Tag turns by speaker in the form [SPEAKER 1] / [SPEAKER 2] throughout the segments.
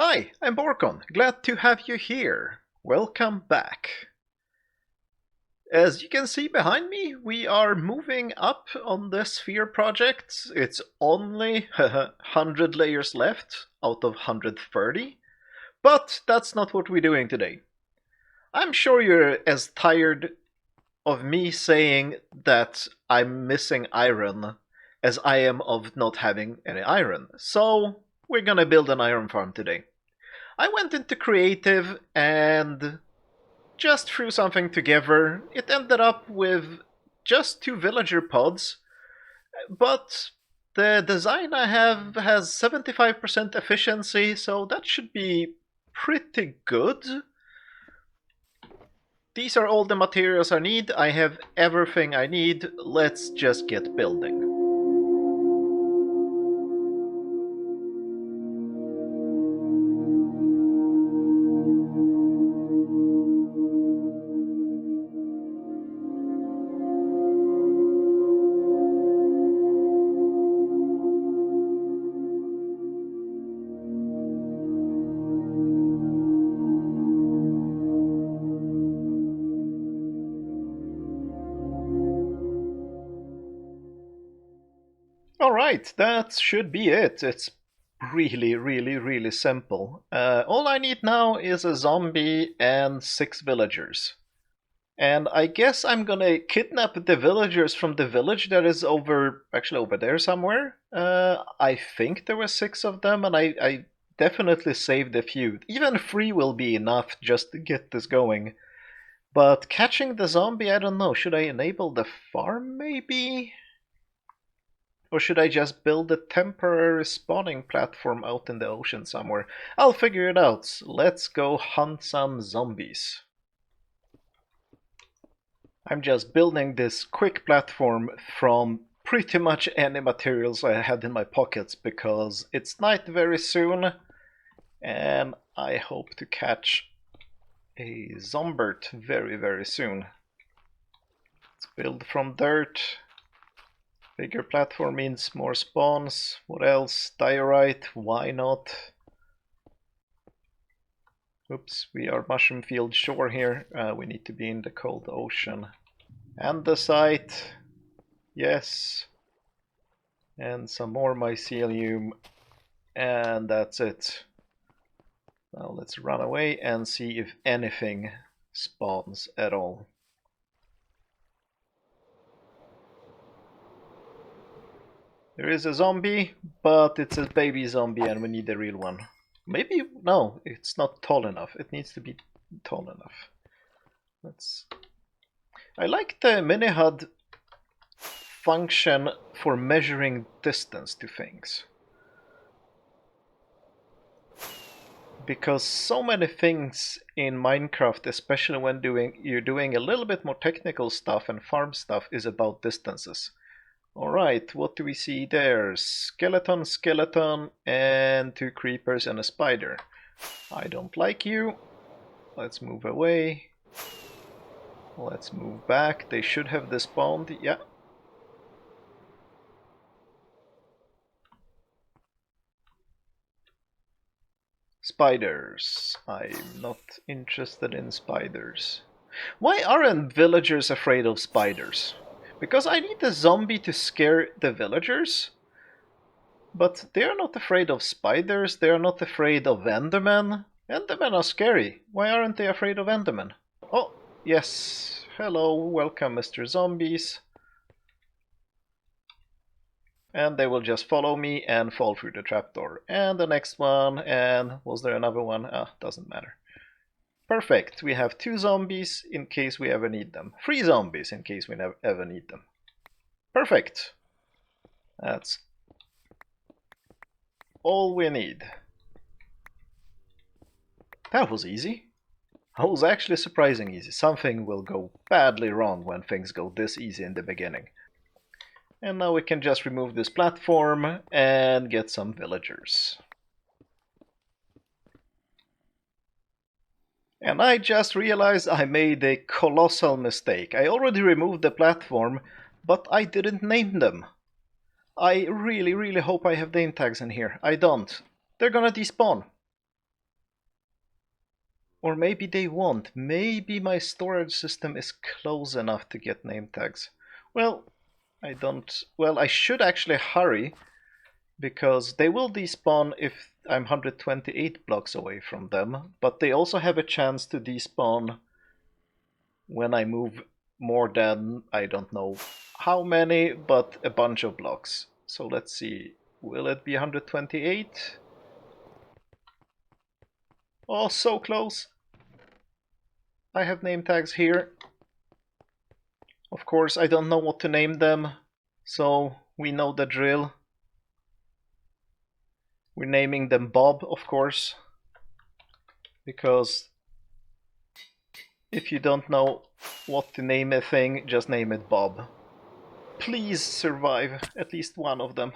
[SPEAKER 1] Hi, I'm Borkaland. Glad to have you here. Welcome back. As you can see behind me, we are moving up on the sphere project. It's only 100 layers left out of 130, but that's not what we're doing today. I'm sure you're as tired of me saying that I'm missing iron as I am of not having any iron. So we're gonna build an iron farm today. I went into creative and just threw something together. It ended up with just two villager pods, but the design I have has 75% efficiency, so that should be pretty good. These are all the materials I need. I have everything I need. Let's just get building. Alright, that should be it. It's really simple. All I need now is a zombie and 6 villagers. And I guess I'm gonna kidnap the villagers from the village that is actually over there somewhere. I think there were 6 of them, and I definitely saved a few. Even 3 will be enough just to get this going. But catching the zombie, I don't know. Should I enable the farm, maybe? Or should I just build a temporary spawning platform out in the ocean somewhere? I'll figure it out. Let's go hunt some zombies. I'm just building this quick platform from pretty much any materials I had in my pockets because it's night very soon and I hope to catch a zombert very soon. Let's build from dirt. Bigger platform means more spawns. What else? Diorite, why not? Oops, we are mushroom field shore here. We need to be in the cold ocean. Andesite, yes. And some more mycelium. And that's it. Now let's run away and see if anything spawns at all. There is a zombie, but it's a baby zombie and we need a real one. Maybe, no, it's not tall enough. It needs to be tall enough. I like the mini HUD function for measuring distance to things. Because so many things in Minecraft, especially when you're doing a little bit more technical stuff and farm stuff, is about distances. Alright, what do we see there? Skeleton, skeleton, and 2 creepers and a spider. I don't like you. Let's move away. Let's move back. They should have despawned. Yeah. Spiders. I'm not interested in spiders. Why aren't villagers afraid of spiders? Because I need a zombie to scare the villagers. But they are not afraid of spiders, they are not afraid of endermen. Endermen are scary. Why aren't they afraid of endermen? Oh, yes. Hello, welcome Mr. Zombies. And they will just follow me and fall through the trapdoor. And the next one, and was there another one? Ah, doesn't matter. Perfect, we have 2 zombies in case we ever need them. 3 zombies in case we ever need them. Perfect. That's all we need. That was easy. That was actually surprisingly easy. Something will go badly wrong when things go this easy in the beginning. And now we can just remove this platform and get some villagers. And I just realized I made a colossal mistake. I already removed the platform, but I didn't name them. I really hope I have name tags in here. I don't. They're gonna despawn. Or maybe they won't. Maybe my storage system is close enough to get name tags. Well, I don't... Well, I should actually hurry, because they will despawn if I'm 128 blocks away from them, but they also have a chance to despawn when I move more than, I don't know how many, but a bunch of blocks. So let's see, will it be 128? Oh, so close. I have name tags here. Of course, I don't know what to name them, so we know the drill. We're naming them Bob, of course, because if you don't know what to name a thing, just name it Bob. Please survive at least one of them.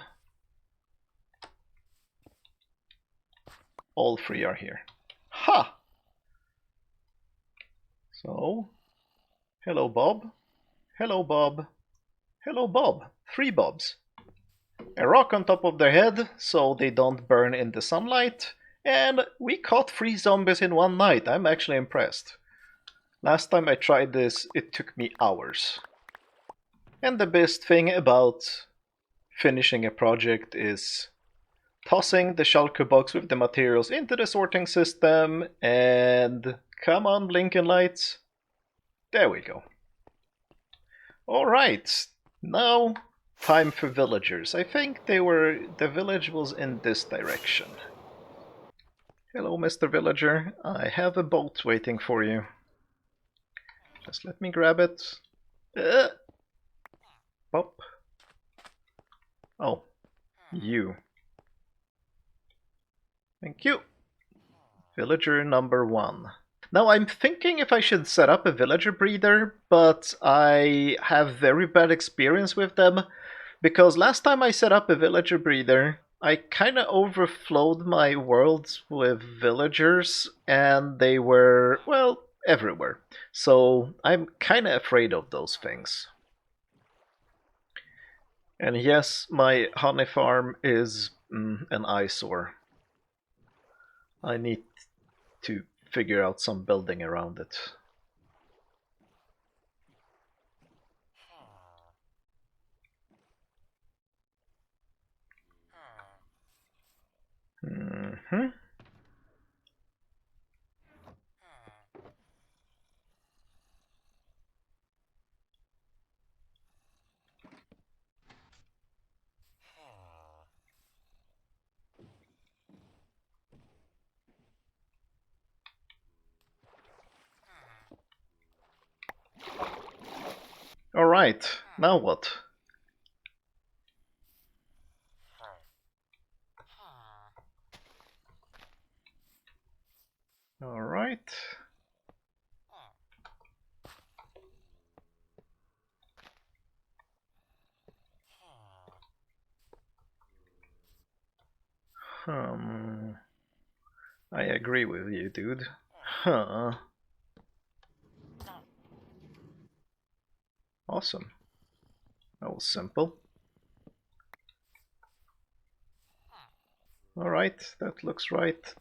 [SPEAKER 1] All three are here. Ha! So, hello Bob. Hello Bob. Hello Bob. 3 Bobs. A rock on top of their head so they don't burn in the sunlight. And we caught 3 zombies in one night. I'm actually impressed. Last time I tried this, it took me hours. And the best thing about finishing a project is tossing the shulker box with the materials into the sorting system, and come on, blinking lights. There we go. Alright, now time for villagers. I think the village was in this direction. Hello, Mr. Villager. I have a boat waiting for you. Just let me grab it. Pop. Oh, you. Thank you. Villager number 1. Now I'm thinking if I should set up a villager breeder, but I have very bad experience with them, because last time I set up a villager breeder, I kinda overflowed my worlds with villagers, and they were, well, everywhere. So I'm kinda afraid of those things. And yes, my honey farm is an eyesore. I need to figure out some building around it. Mm-hmm. Alright, now what? Alright. I agree with you, dude. Huh. Awesome. That was simple. Alright, that looks right.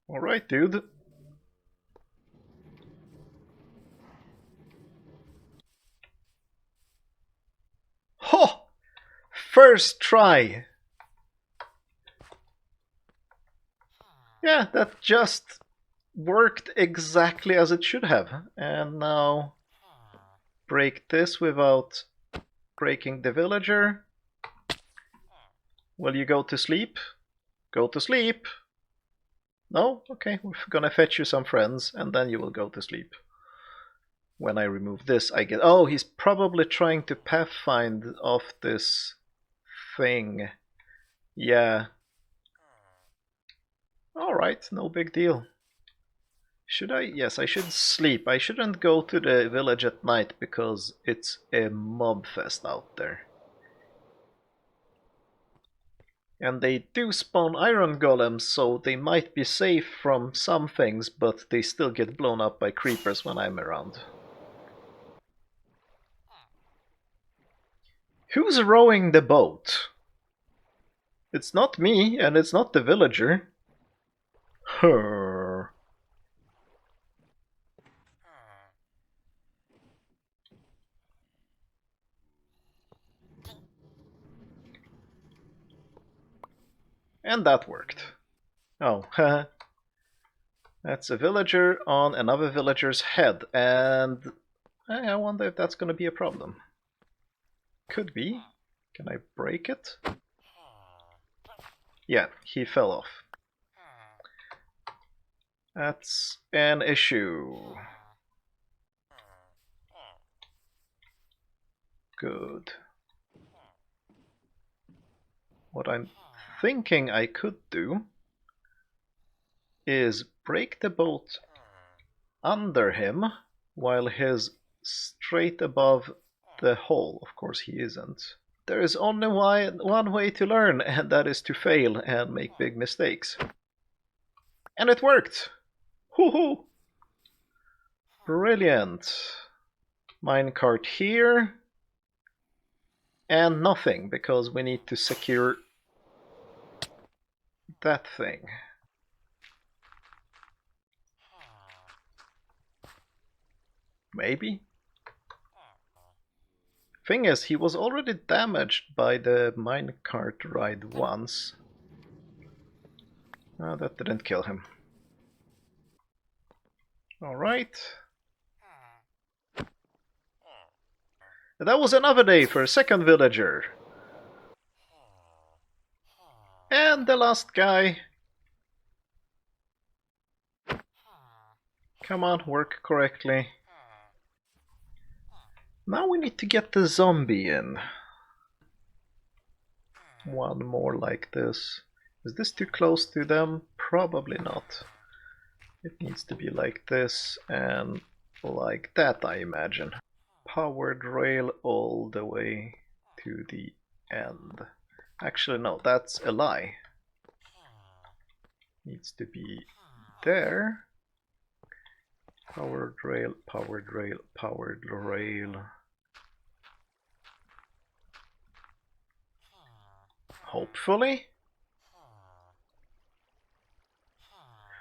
[SPEAKER 1] Alright, dude. Ho! First try! Yeah, that just worked exactly as it should have. And now break this without breaking the villager. Will you go to sleep? Go to sleep! No? Okay, we're gonna fetch you some friends, and then you will go to sleep. When I remove this, I get... Oh, he's probably trying to pathfind off this thing. Yeah. Alright, no big deal. Should I? Yes, I should sleep. I shouldn't go to the village at night because it's a mob fest out there. And they do spawn iron golems, so they might be safe from some things, but they still get blown up by creepers when I'm around. Who's rowing the boat? It's not me, and it's not the villager. Her. And that worked. Oh, haha. That's a villager on another villager's head, and I wonder if that's going to be a problem. Could be. Can I break it? Yeah, he fell off. That's an issue. Good. What I'm thinking I could do is break the boat under him while he's straight above the hole. Of course he isn't. There is only one way to learn, and that is to fail and make big mistakes. And it worked! Hoo-hoo! Brilliant. Minecart here. And nothing, because we need to secure that thing. Maybe? Thing is, he was already damaged by the minecart ride once. Oh, that didn't kill him. Alright. That was another day for a second villager. And the last guy. Come on, work correctly. Now we need to get the zombie in. One more like this. Is this too close to them? Probably not. It needs to be like this and like that, I imagine. Powered rail all the way to the end. Actually, no, that's a lie. Needs to be there. Powered rail, powered rail, powered rail. Hopefully.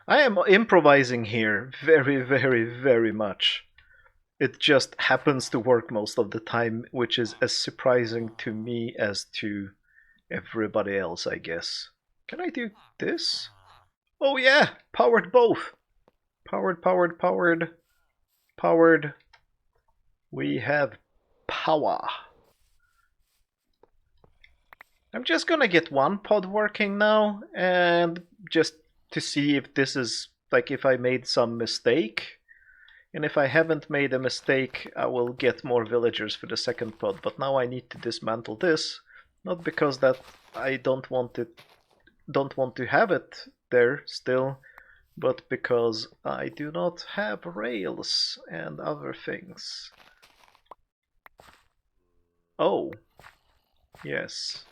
[SPEAKER 1] I am improvising here very, very, very much. It just happens to work most of the time, which is as surprising to me as to everybody else, I guess. Can I do this? Oh yeah! Powered both! Powered, powered, powered, powered. We have power. I'm just gonna get one pod working now, and just to see if this is, like, if I made some mistake. And if I haven't made a mistake, I will get more villagers for the second pod. But now I need to dismantle this, not because that I don't want to have it there still, but because I do not have rails and other things. Oh, yes.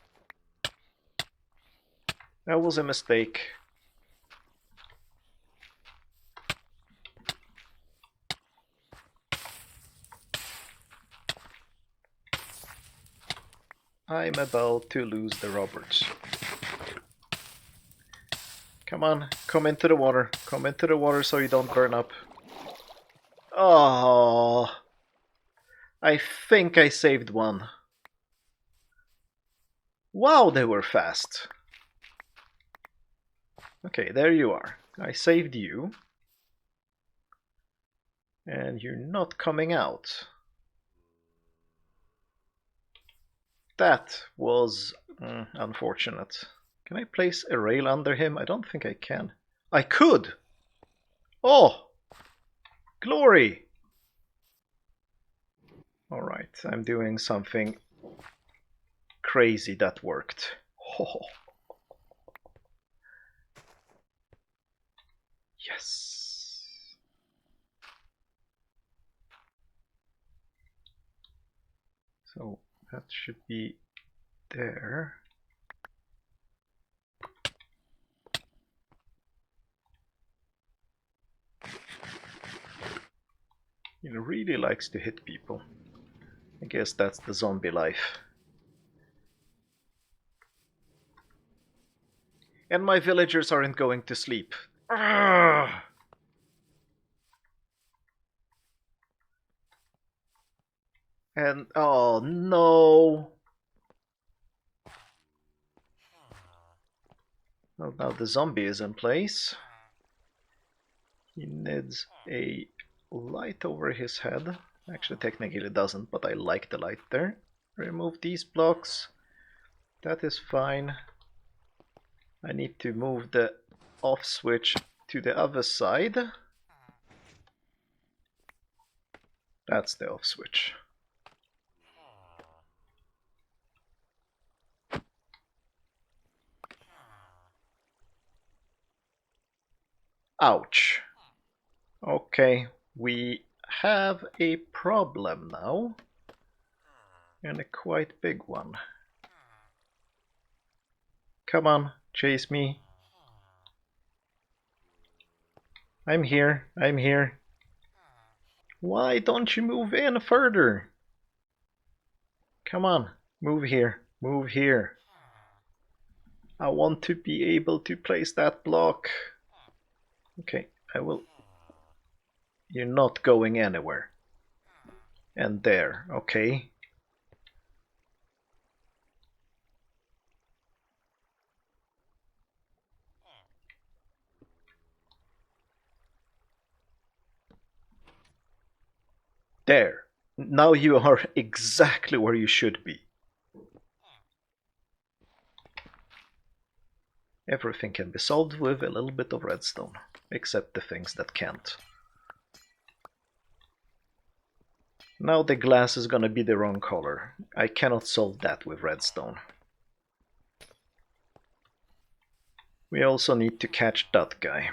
[SPEAKER 1] That was a mistake. I'm about to lose the Roberts. Come on, come into the water. Come into the water so you don't burn up. Oh, I think I saved one. Wow, they were fast. Okay, there you are. I saved you. And you're not coming out. That was unfortunate. Can I place a rail under him? I don't think I can. I could! Oh! Glory! Alright, I'm doing something crazy that worked. Oh. Yes. So that should be there. He really likes to hit people. I guess that's the zombie life. And my villagers aren't going to sleep. Arrgh! And oh no! Well, now the zombie is in place. He needs a light over his head. Actually, technically it doesn't, but I like the light there. Remove these blocks. That is fine. I need to move the off switch to the other side. That's the off switch. Ouch. Okay, we have a problem now. And a quite big one. Come on, chase me. I'm here, I'm here. Why don't you move in further? Come on, move here, move here. I want to be able to place that block. Okay, I will. You're not going anywhere. And there, okay. There. Now you are exactly where you should be. Everything can be solved with a little bit of redstone, except the things that can't. Now the glass is gonna be the wrong color. I cannot solve that with redstone. We also need to catch that guy.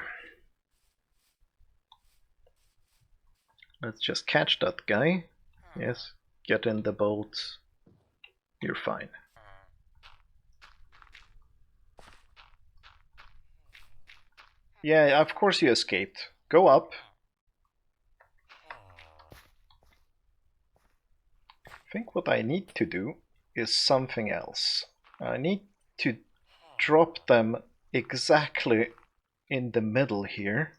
[SPEAKER 1] Let's just catch that guy. Yes, get in the boat. You're fine. Yeah, of course you escaped. Go up. I think what I need to do is something else. I need to drop them exactly in the middle here.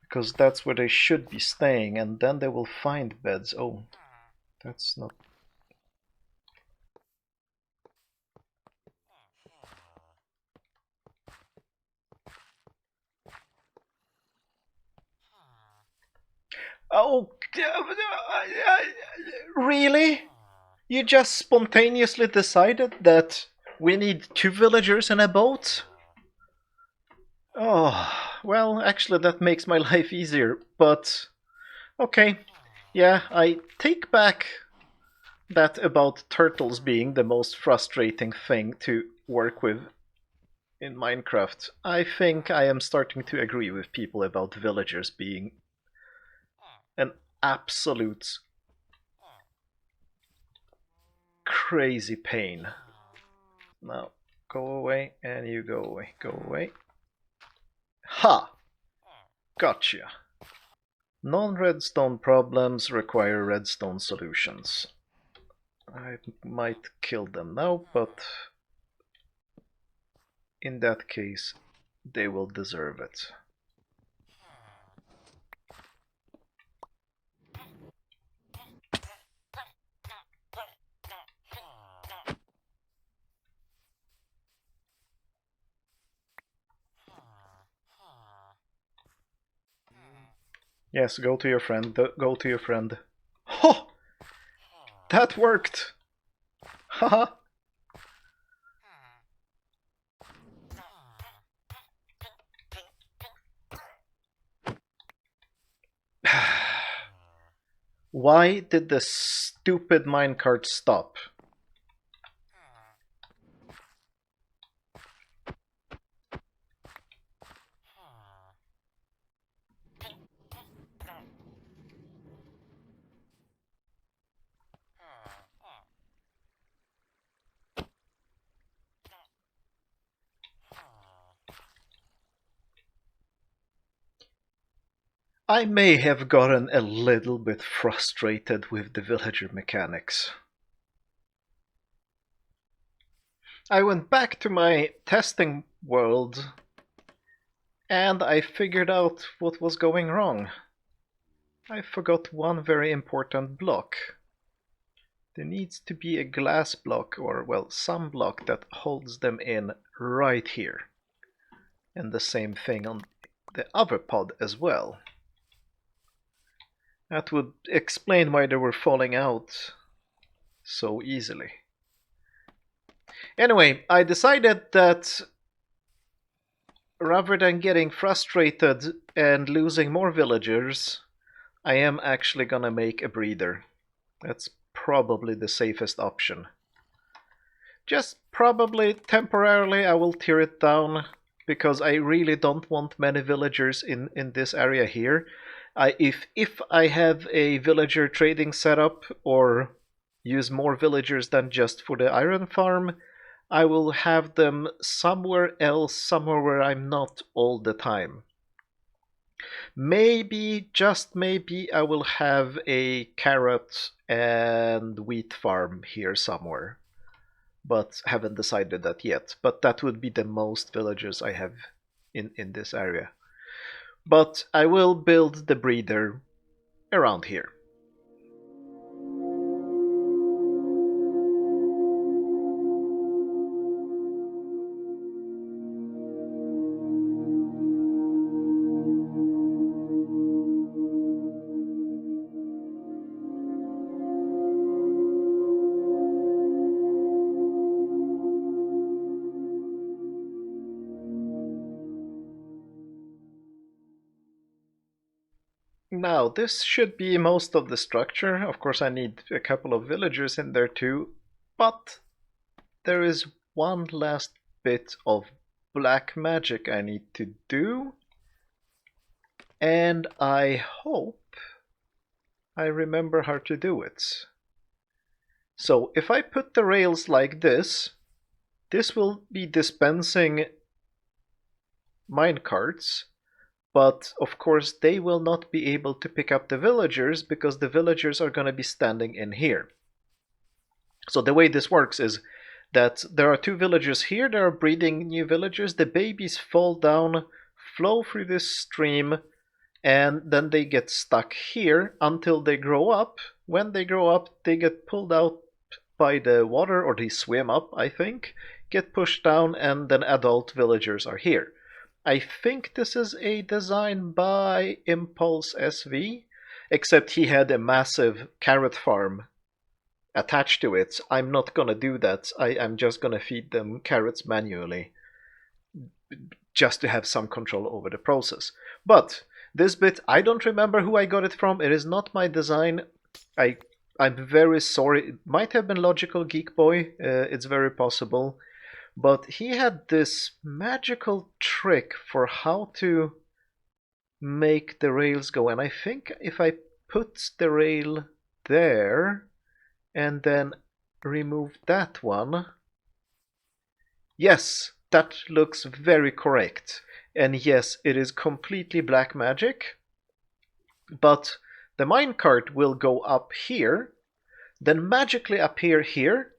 [SPEAKER 1] Because that's where they should be staying, and then they will find beds. Oh, that's not... Oh, really? You just spontaneously decided that we need 2 villagers and a boat? Oh, well, actually that makes my life easier, but... Okay, yeah, I take back that about turtles being the most frustrating thing to work with in Minecraft. I think I am starting to agree with people about villagers being an absolute crazy pain. Now, go away, and you go away, go away. Ha! Gotcha. Non-redstone problems require redstone solutions. I might kill them now, but in that case, they will deserve it. Yes, go to your friend, go to your friend. Ho! That worked! Haha! Why did the stupid minecart stop? I may have gotten a little bit frustrated with the villager mechanics. I went back to my testing world and I figured out what was going wrong. I forgot one very important block. There needs to be a glass block, or well, some block that holds them in right here. And the same thing on the other pod as well. That would explain why they were falling out so easily. Anyway, I decided that rather than getting frustrated and losing more villagers, I am actually gonna make a breeder. That's probably the safest option. Just probably temporarily I will tear it down because I really don't want many villagers in this area here. If I have a villager trading setup or use more villagers than just for the iron farm, I will have them somewhere else, somewhere where I'm not all the time. Maybe, just maybe, I will have a carrot and wheat farm here somewhere. But haven't decided that yet. But that would be the most villagers I have in this area. But I will build the breeder around here. Now, this should be most of the structure. Of course, I need a couple of villagers in there too. But there is one last bit of black magic I need to do. And I hope I remember how to do it. So if I put the rails like this will be dispensing minecarts, but of course they will not be able to pick up the villagers because the villagers are going to be standing in here. So the way this works is that there are two villagers here, they are breeding new villagers, the babies fall down, flow through this stream, and then they get stuck here until they grow up. When they grow up, they get pulled out by the water, or they swim up, I think, get pushed down, and then adult villagers are here. I think this is a design by Impulse SV, except he had a massive carrot farm attached to it. I'm not gonna do that. I'm just gonna feed them carrots manually, just to have some control over the process. But this bit, I don't remember who I got it from. It is not my design. I'm very sorry. It might have been Logical Geek Boy. It's very possible. But he had this magical trick for how to make the rails go. And I think if I put the rail there and then remove that one, yes, that looks very correct. And yes, it is completely black magic. But the minecart will go up here, then magically appear here.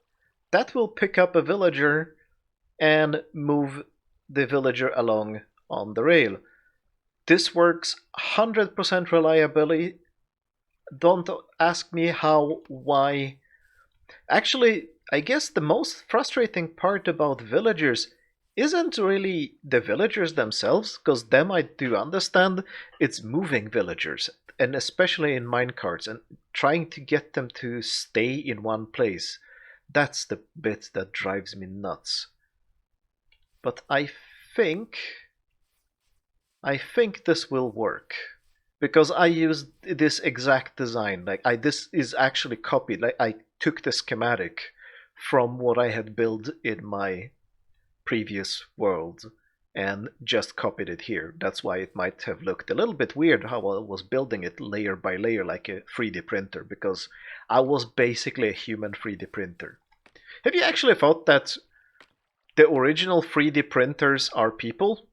[SPEAKER 1] That will pick up a villager and move the villager along on the rail. This works 100% reliability. Don't ask me how, why. Actually, I guess the most frustrating part about villagers isn't really the villagers themselves, because them I do understand. It's moving villagers, and especially in minecarts, and trying to get them to stay in one place. That's the bit that drives me nuts. But I think this will work. because I used this exact design. Like this is actually copied. Like I took the schematic from what I had built in my previous world and just copied it here. That's why it might have looked a little bit weird how I was building it layer by layer like a 3D printer, because I was basically a human 3D printer. Have you actually thought that the original 3D printers are people?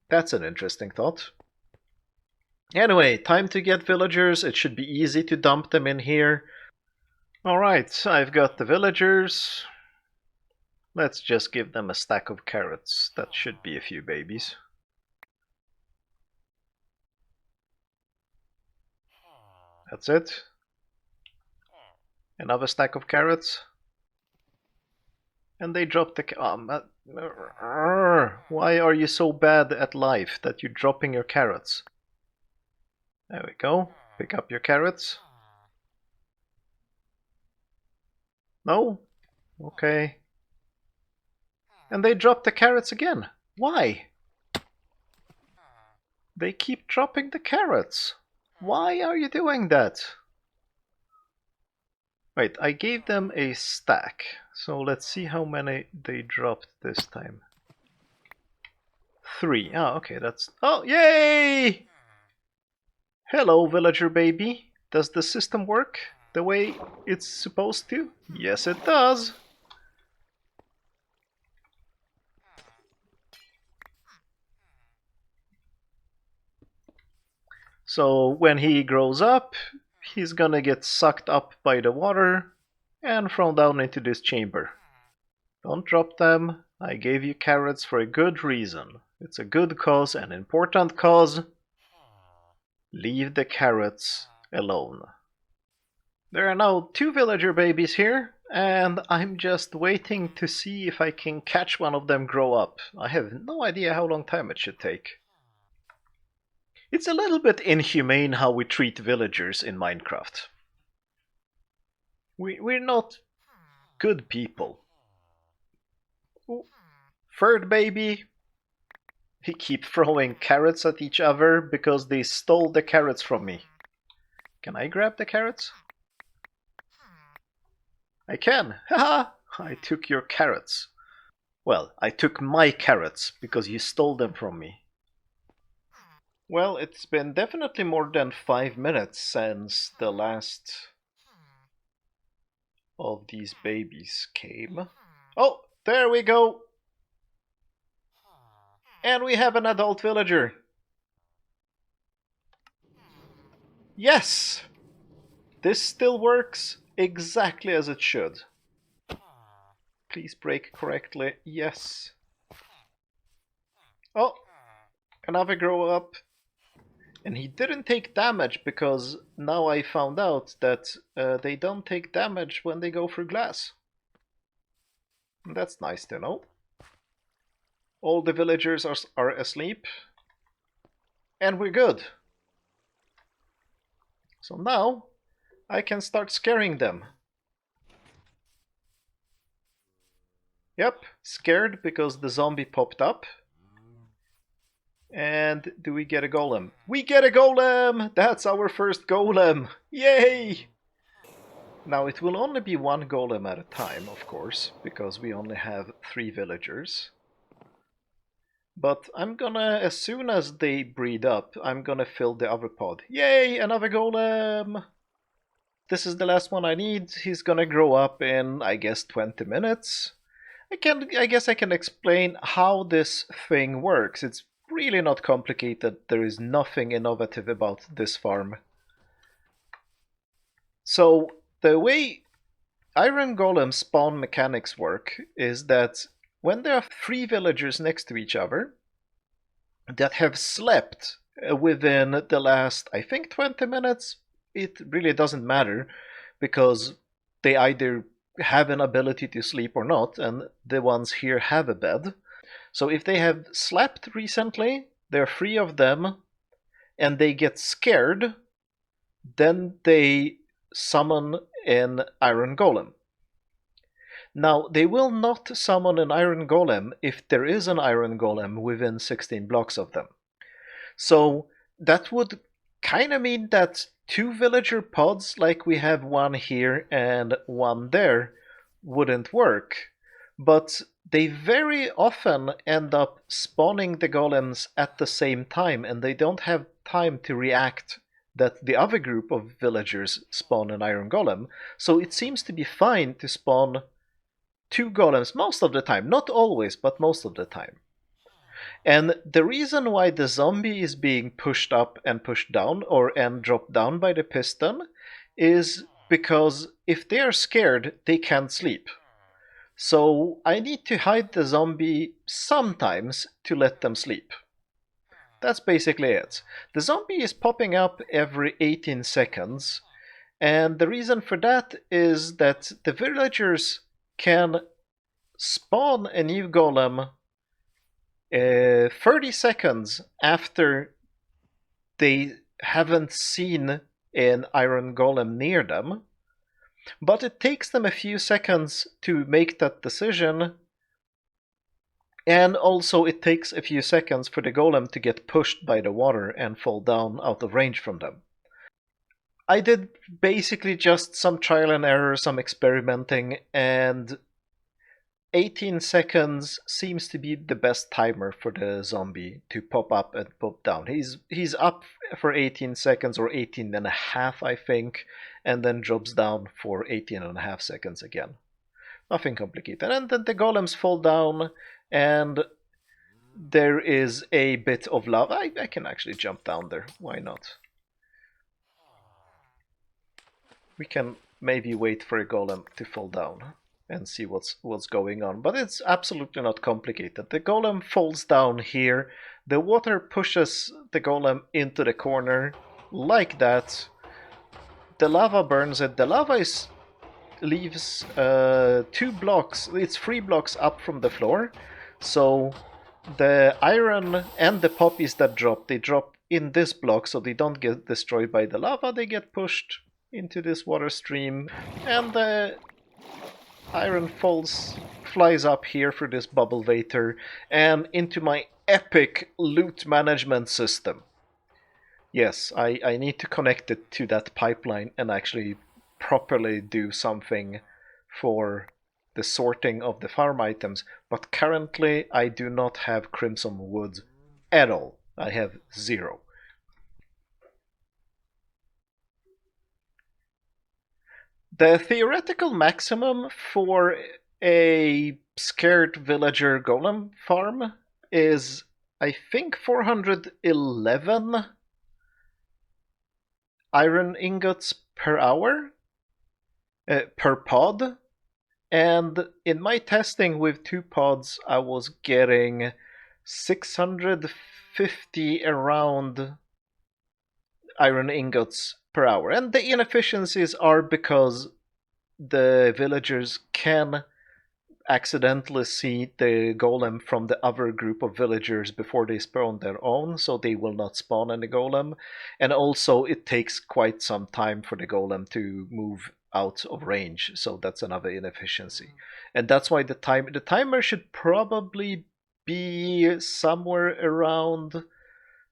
[SPEAKER 1] That's an interesting thought. Anyway, time to get villagers. It should be easy to dump them in here. Alright, I've got the villagers. Let's just give them a stack of carrots. That should be a few babies. That's it. Another stack of carrots. And they drop the... why are you so bad at life that you're dropping your carrots? There we go. Pick up your carrots. No? Okay. And they drop the carrots again. Why? They keep dropping the carrots. Why are you doing that? Wait, I gave them a stack. So let's see how many they dropped this time. 3. Oh, okay, that's... Oh, yay! Hello, villager baby. Does the system work the way it's supposed to? Yes, it does. So when he grows up, he's gonna get sucked up by the water and thrown down into this chamber. Don't drop them. I gave you carrots for a good reason. It's a good cause, an important cause. Leave the carrots alone. There are now 2 villager babies here, and I'm just waiting to see if I can catch one of them grow up. I have no idea how long time it should take. It's a little bit inhumane how we treat villagers in Minecraft. We're not good people. Ooh. Third baby. He keep throwing carrots at each other because they stole the carrots from me. Can I grab the carrots? I can. Haha! I took your carrots. Well, I took my carrots because you stole them from me. Well, it's been definitely more than 5 minutes since the last of these babies came. Oh, there we go! And we have an adult villager. Yes! This still works exactly as it should. Please break correctly. Yes. Oh! Another grow up. And he didn't take damage because now I found out that they don't take damage when they go through glass. That's nice to know. All the villagers are asleep. And we're good. So now I can start scaring them. Yep, scared because the zombie popped up. And do we get a golem? We get a golem! That's our first golem! Yay! Now it will only be 1 golem at a time, of course, because we only have 3 villagers. But I'm gonna, as soon as they breed up, I'm gonna fill the other pod. Yay! Another golem! This is the last one I need. He's gonna grow up in, I guess, 20 minutes. I guess I can explain how this thing works. It's really not complicated. There is nothing innovative about this farm. So the way iron golem spawn mechanics work is that when there are 3 villagers next to each other that have slept within the last, I think, 20 minutes, it really doesn't matter because they either have an ability to sleep or not, and the ones here have a bed. So if they have slept recently, there are 3 of them, and they get scared, then they summon an iron golem. Now, they will not summon an iron golem if there is an iron golem within 16 blocks of them. So that would kind of mean that two villager pods, like we have one here and one there, wouldn't work. But they very often end up spawning the golems at the same time, and they don't have time to react that the other group of villagers spawn an iron golem. So it seems to be fine to spawn two golems most of the time. Not always, but most of the time. And the reason why the zombie is being pushed up and pushed down and dropped down by the piston is because if they are scared, they can't sleep. So I need to hide the zombie sometimes to let them sleep. That's basically it. The zombie is popping up every 18 seconds, and the reason for that is that the villagers can spawn a new golem 30 seconds after they haven't seen an iron golem near them, but it takes them a few seconds to make that decision, and also it takes a few seconds for the golem to get pushed by the water and fall down out of range from them. I did basically just some trial and error, some experimenting, and 18 seconds seems to be the best timer for the zombie to pop up and pop down. He's up for 18 seconds or 18 and a half, I think, and then drops down for 18 and a half seconds again. Nothing complicated. And then the golems fall down, and there is a bit of lava. I can actually jump down there. Why not? We can maybe wait for a golem to fall down and see what's going on. But it's absolutely not complicated. The golem falls down here. The water pushes the golem into the corner like that. The lava burns it. The lava leaves 2 blocks. It's 3 blocks up from the floor. So the iron and the poppies that drop, they drop in this block, so they don't get destroyed by the lava. They get pushed into this water stream, and the iron flies up here through this bubble vator and into my epic loot management system. Yes, I need to connect it to that pipeline and actually properly do something for the sorting of the farm items, but currently I do not have crimson wood at all. I have 0. The theoretical maximum for a scared villager golem farm is, I think, 411 iron ingots per hour, per pod. And in my testing with 2 pods, I was getting 650 around iron ingots per hour. And the inefficiencies are because the villagers can accidentally see the golem from the other group of villagers before they spawn their own, so they will not spawn any golem. And also it takes quite some time for the golem to move out of range, so that's another inefficiency. And that's why the timer should probably be somewhere around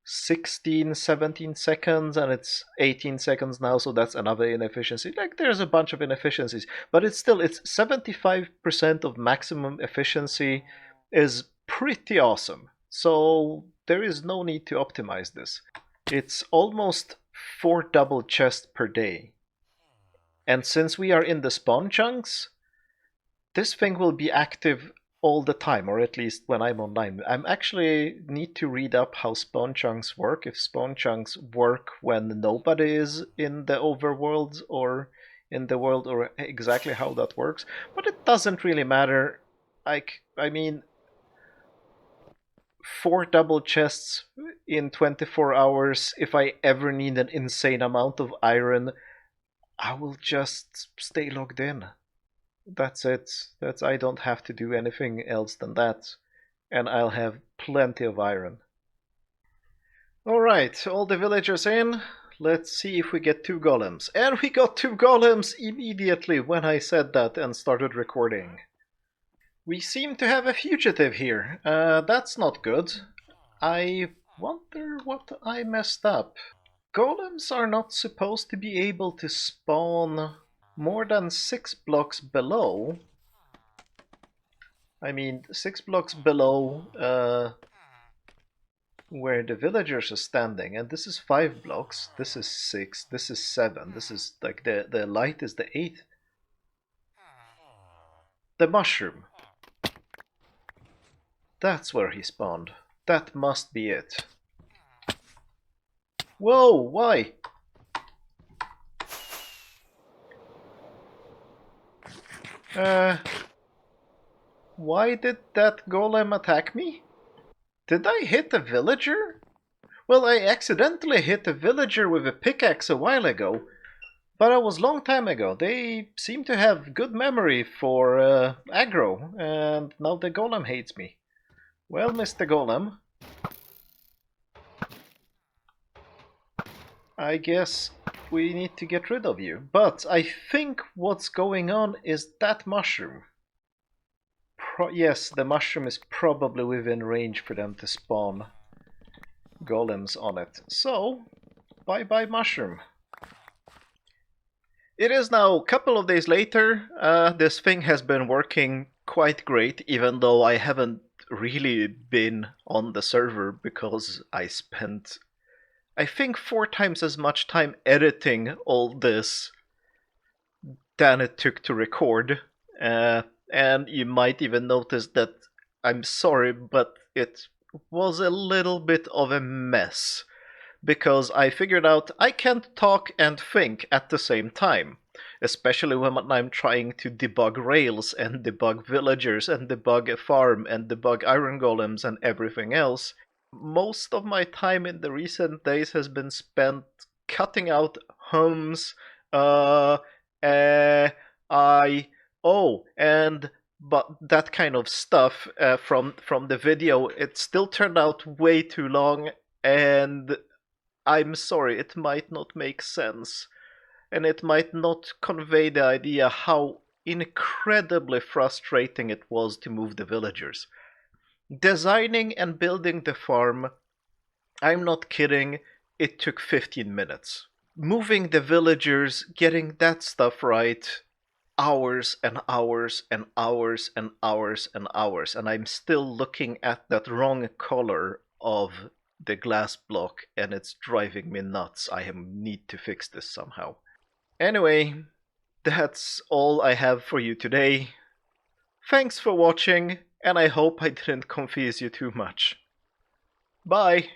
[SPEAKER 1] 16, 17 seconds, and it's 18 seconds now, so that's another inefficiency. Like, there's a bunch of inefficiencies, but it's 75% of maximum efficiency is pretty awesome. So there is no need to optimize this. It's almost 4 double chests per day. And since we are in the spawn chunks, this thing will be active all the time, or at least when I'm online. I'm actually need to read up how spawn chunks work, if spawn chunks work when nobody is in the overworld or in the world, or exactly how that works. But it doesn't really matter. I mean, 4 double chests in 24 hours, if I ever need an insane amount of iron, I will just stay logged in. That's it. I don't have to do anything else than that. And I'll have plenty of iron. Alright, all the villagers in. Let's see if we get 2 golems. And we got 2 golems immediately when I said that and started recording. We seem to have a fugitive here. That's not good. I Wonder what I messed up. Golems are not supposed to be able to spawn more than 6 blocks below. I mean, 6 blocks below where the villagers are standing, and this is 5 blocks, this is 6, this is 7, this is like the light is the 8th. The mushroom. That's where he spawned. That must be it. Whoa, why? Why did that golem attack me? Did I hit a villager? Well, I accidentally hit a villager with a pickaxe a while ago, but it was a long time ago. They seem to have good memory for aggro, and now the golem hates me. Well, Mr. Golem, I guess we need to get rid of you. But I think what's going on is that mushroom. Yes, the mushroom is probably within range for them to spawn golems on it. So, bye-bye mushroom. It is now a couple of days later. This thing has been working quite great, even though I haven't really been on the server because I spent, I think, 4 times as much time editing all this than it took to record. And you might even notice that, I'm sorry, but it was a little bit of a mess. Because I figured out I can't talk and think at the same time. Especially when I'm trying to debug rails and debug villagers and debug a farm and debug iron golems and everything else. Most of my time in the recent days has been spent cutting out hums, I, oh, and but that kind of stuff from the video. It still turned out way too long, and I'm sorry, it might not make sense, and it might not convey the idea how incredibly frustrating it was to move the villagers. Designing and building the farm, I'm not kidding, it took 15 minutes. Moving the villagers, getting that stuff right, hours and hours and hours and hours and hours, and I'm still looking at that wrong color of the glass block, and it's driving me nuts. I need to fix this somehow. Anyway, that's all I have for you today. Thanks for watching, and I hope I didn't confuse you too much. Bye!